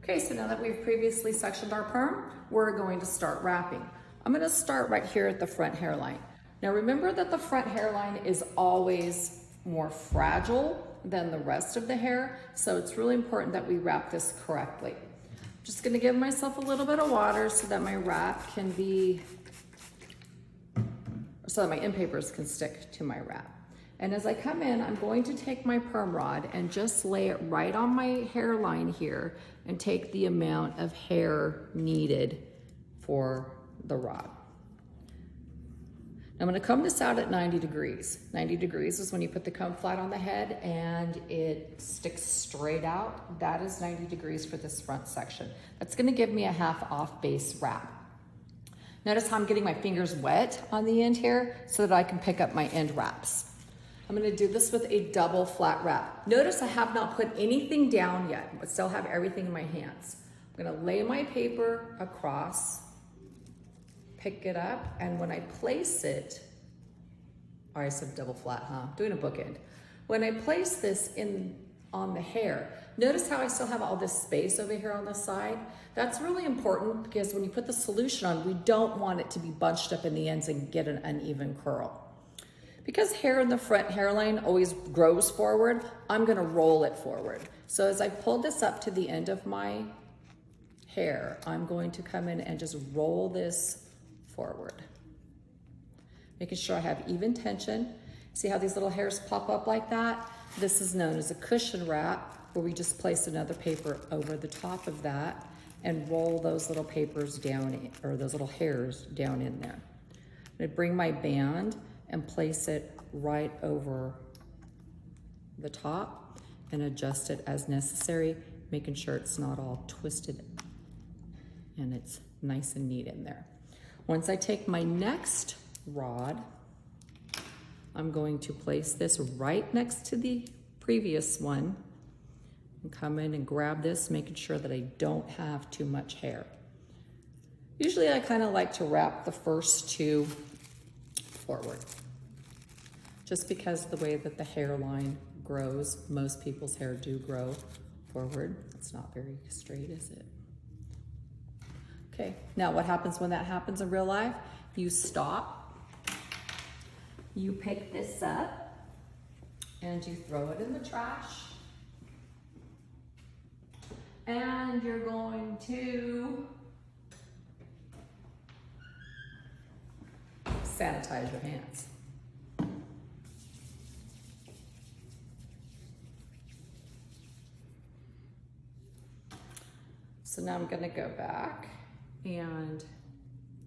Okay, so now that we've previously sectioned our perm, we're going to start wrapping. I'm gonna start right here at the front hairline. Now remember that the front hairline is always more fragile than the rest of the hair, so it's really important that we wrap this correctly. I'm just gonna give myself a little bit of water so that my wrap can be, so that my end papers can stick to my wrap. And as I come in, I'm going to take my perm rod and just lay it right on my hairline here and take the amount of hair needed for the rod. I'm gonna comb this out at 90 degrees. 90 degrees is when you put the comb flat on the head and it sticks straight out. That is 90 degrees for this front section. That's gonna give me a half off base wrap. Notice how I'm getting my fingers wet on the end here so that I can pick up my end wraps. I'm gonna do this with a double flat wrap. Notice I have not put anything down yet, but still have everything in my hands. I'm gonna lay my paper across, pick it up, and when I place it, or I said double flat, huh? Doing a bookend. When I place this on the hair, notice how I still have all this space over here on the side? That's really important because when you put the solution on, we don't want it to be bunched up in the ends and get an uneven curl. Because hair in the front hairline always grows forward, I'm gonna roll it forward. So as I pull this up to the end of my hair, I'm going to come in and just roll this forward. Making sure I have even tension. See how these little hairs pop up like that? This is known as a cushion wrap, where we just place another paper over the top of that and roll those little papers down, or those little hairs down in there. I'm gonna bring my band and place it right over the top and adjust it as necessary, making sure it's not all twisted and it's nice and neat in there. Once I take my next rod, I'm going to place this right next to the previous one and come in and grab this, making sure that I don't have too much hair. Usually I kind of like to wrap the first two forward, just because the way that the hairline grows, most people's hair do grow forward. It's not very straight, is it? Okay, now what happens when that happens in real life? You stop, you pick this up, and you throw it in the trash, and you're going to sanitize your hands. So now I'm gonna go back and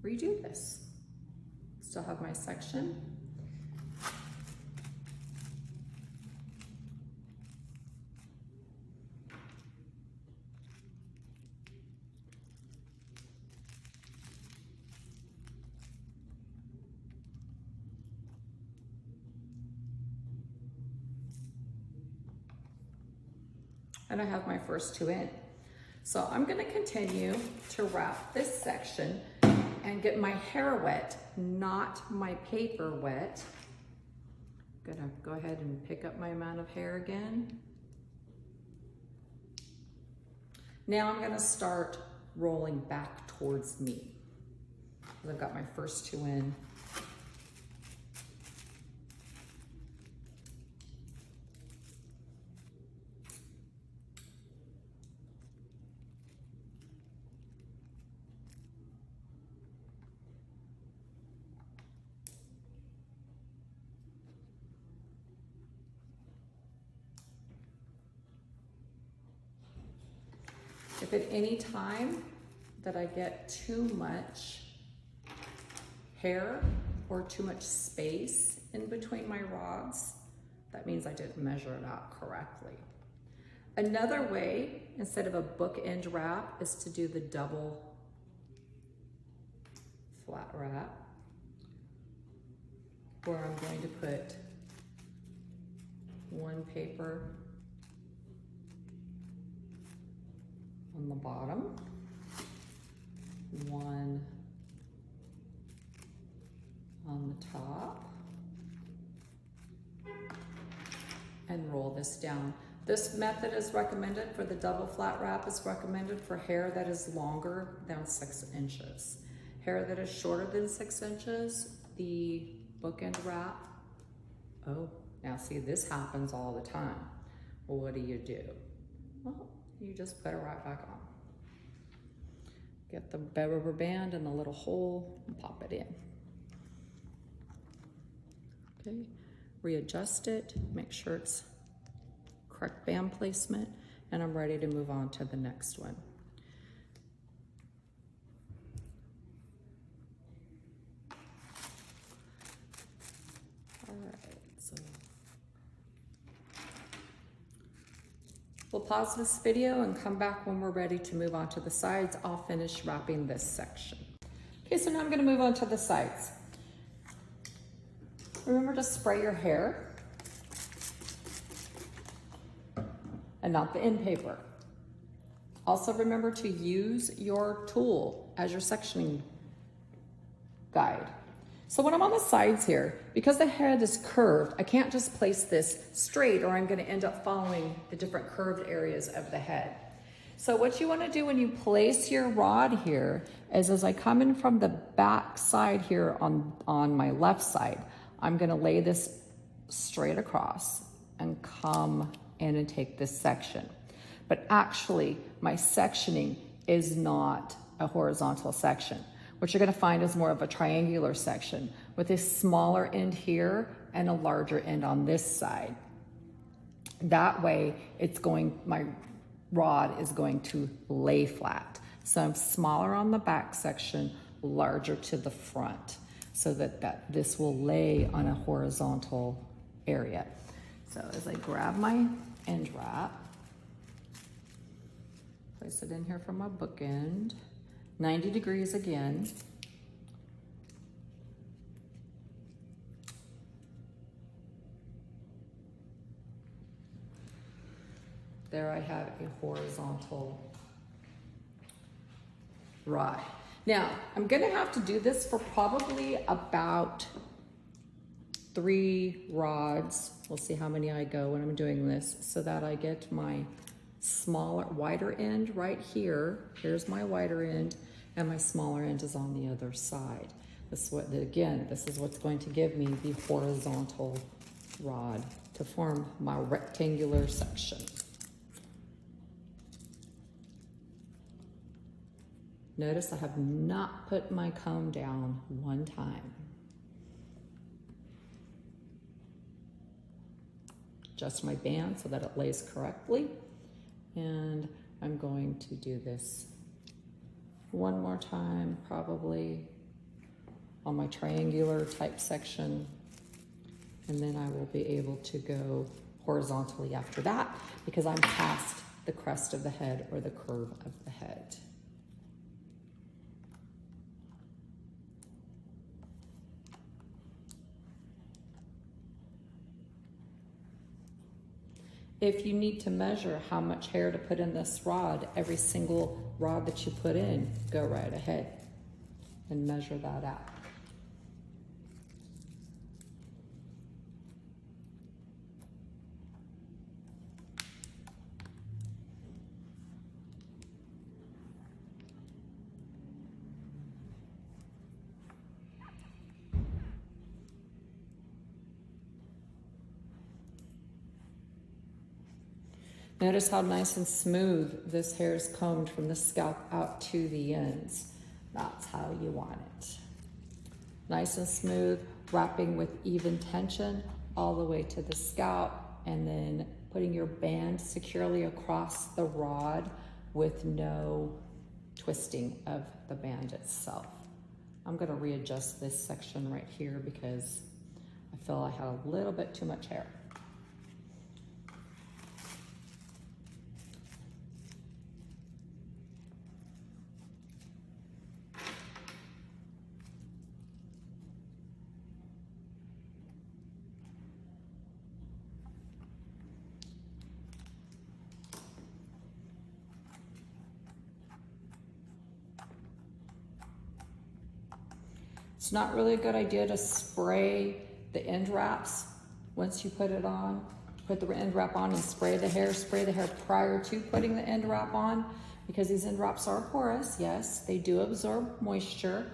redo this. Still have my section. And I have my first two in. So I'm gonna continue to wrap this section and get my hair wet, not my paper wet. I'm gonna go ahead and pick up my amount of hair again. Now I'm gonna start rolling back towards me. I've got my first two in. If at any time that I get too much hair or too much space in between my rods, that means I didn't measure it out correctly. Another way, instead of a bookend wrap, is to do the double flat wrap, where I'm going to put one paper on the bottom, one on the top, and roll this down. This method is recommended for the double flat wrap, is recommended for hair that is longer than 6 inches. Hair that is shorter than 6 inches, the bookend wrap. Oh, now see, this happens all the time. Well, what do? Well, you just put it right back on. Get the rubber band in the little hole and pop it in. Okay, readjust it, make sure it's correct band placement, and I'm ready to move on to the next one. All right, so we'll pause this video and come back when we're ready to move on to the sides. I'll finish wrapping this section. Okay, so now I'm gonna move on to the sides. Remember to spray your hair and not the end paper. Also remember to use your tool as your sectioning guide. So when I'm on the sides here, because the head is curved, I can't just place this straight or I'm gonna end up following the different curved areas of the head. So what you wanna do when you place your rod here is as I come in from the back side here on my left side, I'm gonna lay this straight across and come in and take this section. But actually, my sectioning is not a horizontal section. What you're gonna find is more of a triangular section with a smaller end here and a larger end on this side. That way, my rod is going to lay flat. So I'm smaller on the back section, larger to the front, so that this will lay on a horizontal area. So as I grab my end wrap, place it in here from my bookend, 90 degrees again. There I have a horizontal rod. Now, I'm gonna have to do this for probably about 3 rods. We'll see how many I go when I'm doing this so that I get my smaller, wider end right here. Here's my wider end and my smaller end is on the other side. This is what's going to give me the horizontal rod to form my rectangular section. Notice I have not put my comb down one time. Adjust my band so that it lays correctly. And I'm going to do this one more time, probably on my triangular type section. And then I will be able to go horizontally after that because I'm past the crest of the head or the curve of the head. If you need to measure how much hair to put in this rod, every single rod that you put in, go right ahead and measure that out. Notice how nice and smooth this hair is combed from the scalp out to the ends. That's how you want it. Nice and smooth, wrapping with even tension all the way to the scalp, and then putting your band securely across the rod with no twisting of the band itself. I'm gonna readjust this section right here because I feel I had a little bit too much hair. It's not really a good idea to spray the end wraps once you put it on. put the end wrap on and spray the hair prior to putting the end wrap on, because these end wraps are porous. Yes, they do absorb moisture,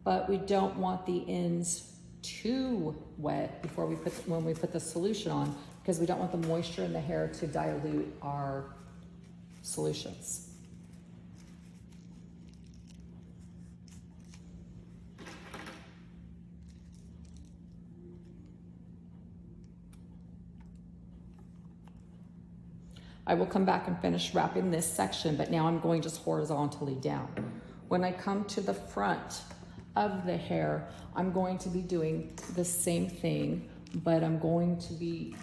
but we don't want the ends too wet before when we put the solution on, because we don't want the moisture in the hair to dilute our solutions. I will come back and finish wrapping this section, but now I'm going just horizontally down. When I come to the front of the hair, I'm going to be doing the same thing, but I'm going to be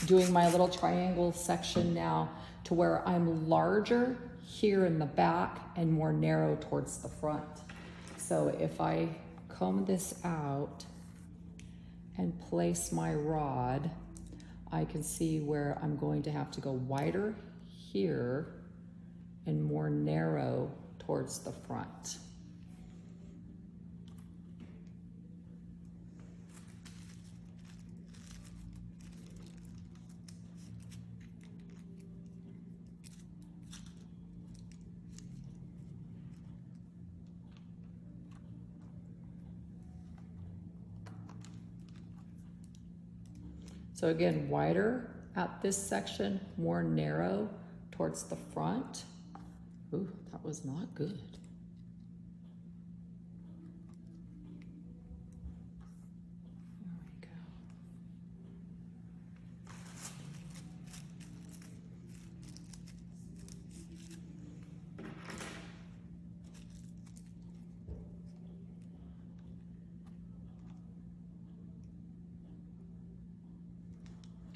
doing my little triangle section now to where I'm larger here in the back and more narrow towards the front. So if I comb this out and place my rod, I can see where I'm going to have to go wider here and more narrow towards the front. So again, wider at this section, more narrow towards the front. Ooh, that was not good. There we go.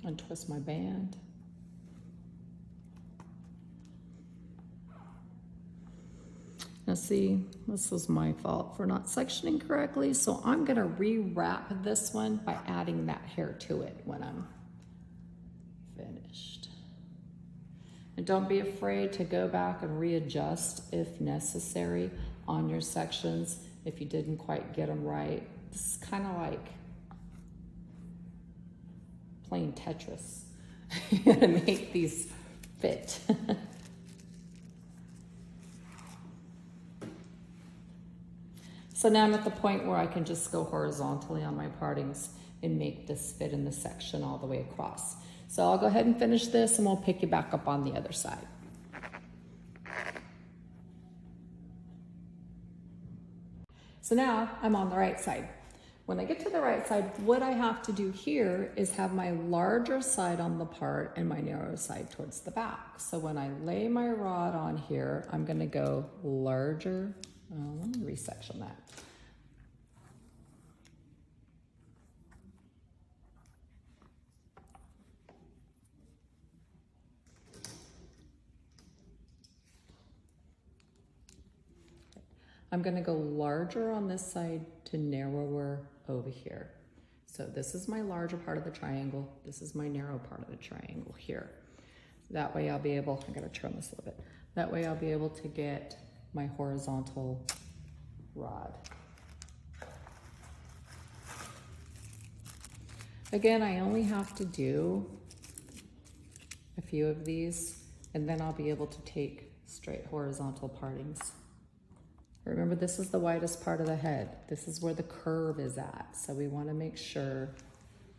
And twist my band. Now see, this was my fault for not sectioning correctly, so I'm gonna re-wrap this one by adding that hair to it when I'm finished. And don't be afraid to go back and readjust if necessary on your sections if you didn't quite get them right. This is kind of like playing Tetris. You gotta make these fit. So now I'm at the point where I can just go horizontally on my partings and make this fit in the section all the way across. So I'll go ahead and finish this and we'll pick you back up on the other side. So now I'm on the right side. When I get to the right side, what I have to do here is have my larger side on the part and my narrow side towards the back. So when I lay my rod on here, I'm gonna go larger. Oh, let me resection that. I'm gonna go larger on this side to narrower over here. So this is my larger part of the triangle. This is my narrow part of the triangle here. That way I'll be able, I gotta turn this a little bit. That way I'll be able to get my horizontal rod. Again, I only have to do a few of these and then I'll be able to take straight horizontal partings. Remember, this is the widest part of the head. This is where the curve is at. So we want to make sure,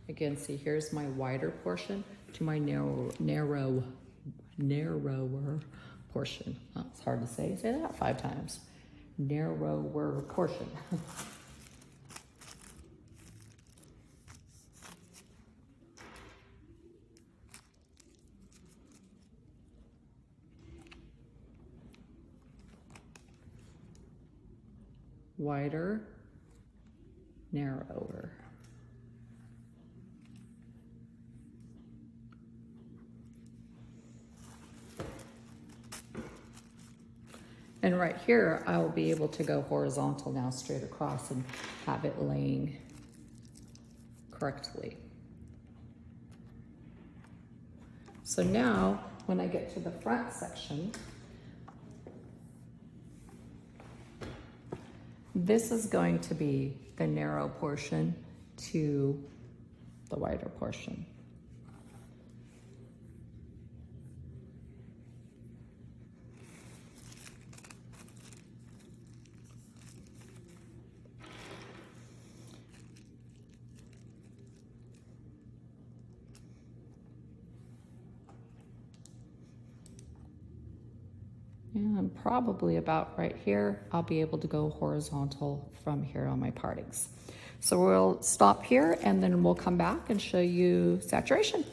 again, see, here's my wider portion to my narrower portion. Oh, it's hard to say. Say that 5 times. Narrower portion. Wider, narrower. And right here, I will be able to go horizontal now straight across and have it laying correctly. So now, when I get to the front section, this is going to be the narrow portion to the wider portion. And probably about right here, I'll be able to go horizontal from here on my partings. So we'll stop here and then we'll come back and show you saturation.